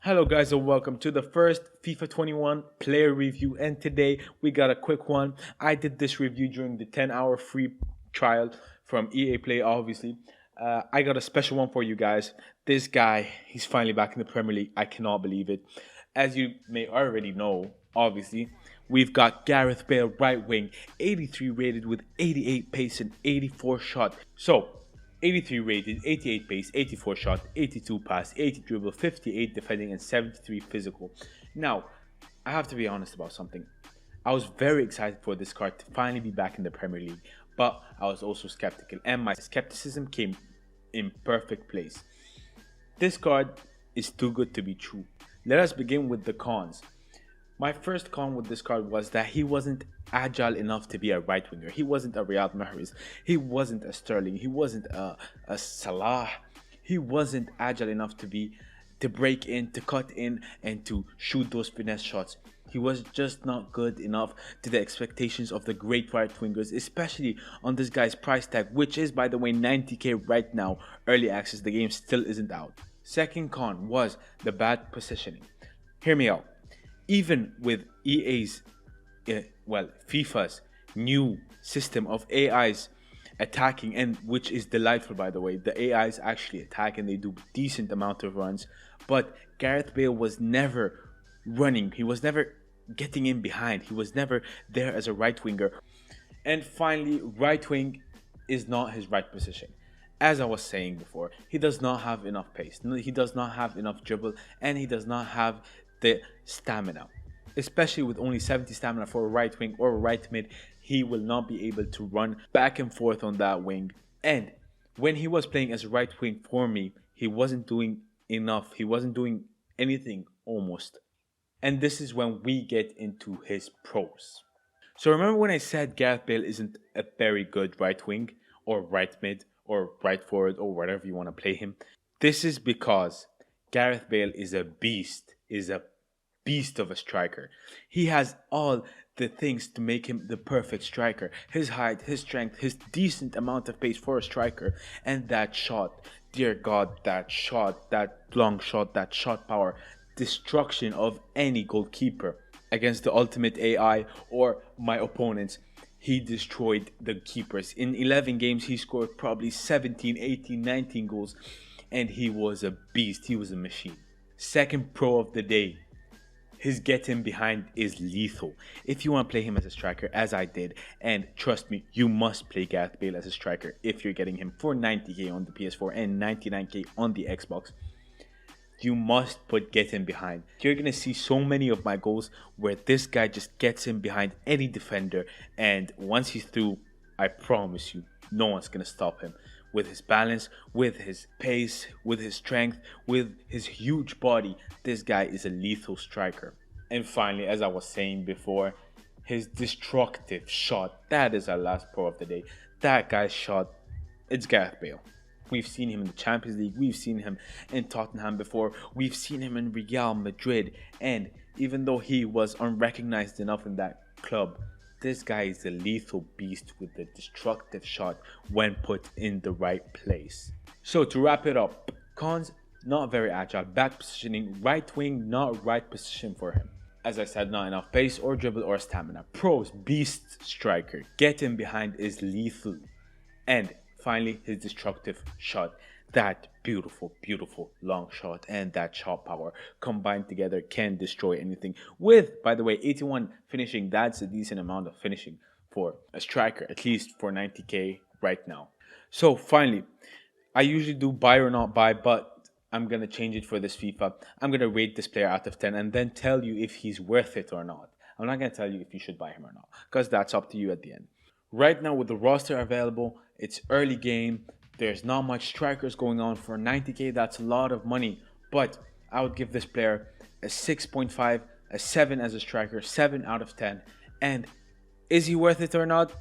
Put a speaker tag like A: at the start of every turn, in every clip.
A: Hello guys and welcome to the first FIFA 21 player review, and today we got a quick one. I did this review during the 10-hour free trial from EA Play obviously. I got a special one for you guys. This guy, he's finally back in the Premier League. I cannot believe it. As you may already know, obviously, we've got Gareth Bale right wing, 83 rated with 88 pace and 84 shot. So 83 rated, 88 pace, 84 shot, 82 pass, 80 dribble, 58 defending, and 73 physical. Now, I have to be honest about something. I was very excited for this card to finally be back in the Premier League, but I was also skeptical, and my skepticism came in perfect place. This card is too good to be true. Let us begin with the cons. My first con with this card was that he wasn't agile enough to be a right winger. He wasn't a Riyad Mahrez. He wasn't a Sterling. He wasn't a Salah. He wasn't agile enough to break in, to cut in, and to shoot those finesse shots. He was just not good enough to the expectations of the great right wingers, especially on this guy's price tag, which is, by the way, 90k right now. Early access, the game still isn't out. Second con was the bad positioning. Hear me out. Even with FIFA's new system of AIs attacking, and which is delightful, by the way, the AIs actually attack and they do decent amount of runs, but Gareth Bale was never running. He was never getting in behind. He was never there as a right winger. And finally, right wing is not his right position. As I was saying before, he does not have enough pace. He does not have enough dribble, and he does not have the stamina. Especially with only 70 stamina for a right wing or a right mid, he will not be able to run back and forth on that wing. And when he was playing as a right wing for me, he wasn't doing enough. He wasn't doing anything almost. And this is when we get into his pros. So remember when I said Gareth Bale isn't a very good right wing or right mid or right forward or whatever you want to play him? This is because Gareth Bale is a beast of a striker. He has all the things to make him the perfect striker. His height, his strength, his decent amount of pace for a striker, and that shot. Dear God, that shot, that long shot, that shot power. Destruction of any goalkeeper. Against the ultimate AI or my opponents, he destroyed the keepers. In 11 games, he scored probably 17, 18, 19 goals, and he was a beast. He was a machine. Second pro of the day. His get in behind is lethal. If you want to play him as a striker, as I did, and trust me, you must play Gareth Bale as a striker if you're getting him for 90k on the PS4 and 99k on the Xbox, you must put get in behind. You're going to see so many of my goals where this guy just gets in behind any defender, and once he's through, I promise you, no one's going to stop him. With his balance, with his pace, with his strength, with his huge body, this guy is a lethal striker. And finally, as I was saying before, his destructive shot. That is our last pro of the day. That guy's shot, it's Gareth Bale. We've seen him in the Champions League. We've seen him in Tottenham before. We've seen him in Real Madrid. And even though he was unrecognized enough in that club, this guy is a lethal beast with a destructive shot when put in the right place. So to wrap it up, cons, not very agile, bad positioning, right wing, not right position for him. As I said, not enough pace or dribble or stamina. Pros, beast striker, get in behind is lethal. And finally, his destructive shot. That beautiful, beautiful long shot and that shot power combined together can destroy anything. With, by the way, 81 finishing, that's a decent amount of finishing for a striker, at least for 90k right now. So finally, I usually do buy or not buy, but I'm going to change it for this FIFA. I'm going to rate this player out of 10 and then tell you if he's worth it or not. I'm not going to tell you if you should buy him or not, because that's up to you at the end. Right now with the roster available, it's early game. There's not much strikers going on. For 90k, that's a lot of money. But I would give this player a 6.5, a 7 as a striker, 7 out of 10. And is he worth it or not?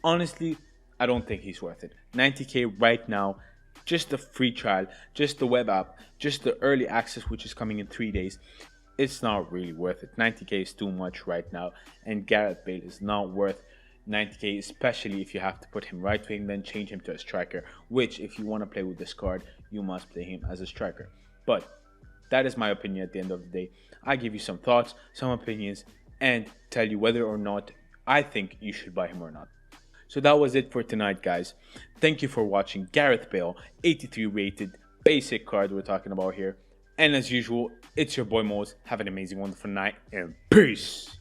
A: Honestly, I don't think he's worth it. 90k right now, just the free trial, just the web app, just the early access, which is coming in 3 days. It's not really worth it. 90k is too much right now. And Gareth Bale is not worth 90k, especially if you have to put him right wing, then change him to a striker, which if you want to play with this card, you must play him as a striker. But That is my opinion at the end of the day. I give you some thoughts, some opinions, and tell you whether or not I think you should buy him or not. So that was it for tonight, guys. Thank you for watching Gareth Bale, 83 rated, basic card we're talking about here. And as usual, it's your boy Mose. Have an amazing, wonderful night, and peace!